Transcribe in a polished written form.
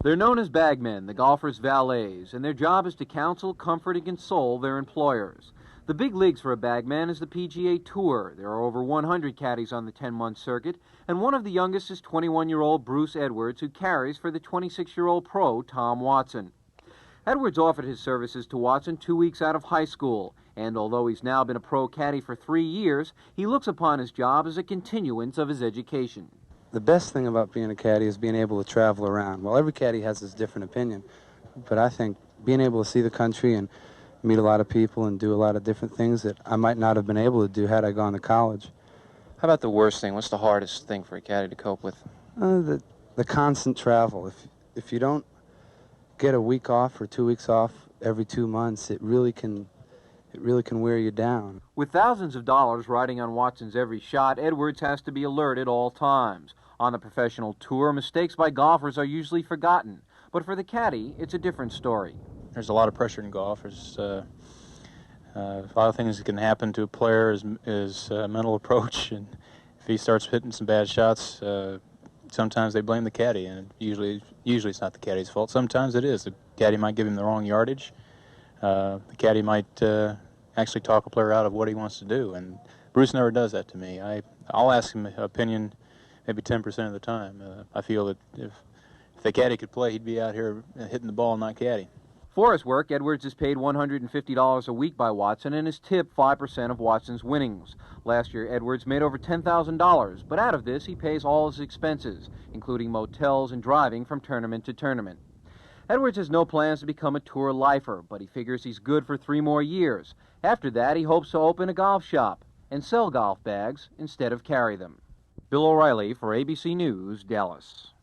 They're known as bagmen, the golfers' valets, and their job is to counsel, comfort, and console their employers. The big leagues for a bagman is the PGA Tour. There are over 100 caddies on the 10-month circuit, and one of the youngest is 21-year-old Bruce Edwards, who carries for the 26-year-old pro Tom Watson. Edwards offered his services to Watson 2 weeks out of high school, and although he's now been a pro caddy for 3 years, he looks upon his job as a continuance of his education. The best thing about being a caddy is being able to travel around. Well, every caddy has his different opinion, but I think being able to see the country and meet a lot of people and do a lot of different things that I might not have been able to do had I gone to college. How about the worst thing? What's the hardest thing for a caddy to cope with? The constant travel. If you don't get a week off or 2 weeks off every 2 months, it really can wear you down. With thousands of dollars riding on Watson's every shot, Edwards has to be alert at all times. On the professional tour, mistakes by golfers are usually forgotten. But for the caddy, it's a different story. There's a lot of pressure in golf. There's a lot of things that can happen to a player is mental approach. And if he starts hitting some bad shots, sometimes they blame the caddy. And usually it's not the caddy's fault. Sometimes it is. The caddy might give him the wrong yardage. The caddy might actually talk a player out of what he wants to do, and Bruce never does that to me. I'll ask him an opinion maybe 10% of the time. I feel that if the caddy could play, he'd be out here hitting the ball, not caddy. For his work, Edwards is paid $150 a week by Watson and is tipped 5% of Watson's winnings. Last year, Edwards made over $10,000, but out of this, he pays all his expenses, including motels and driving from tournament to tournament. Edwards has no plans to become a tour lifer, but he figures he's good for 3 more years. After that, he hopes to open a golf shop and sell golf bags instead of carry them. Bill O'Reilly for ABC News, Dallas.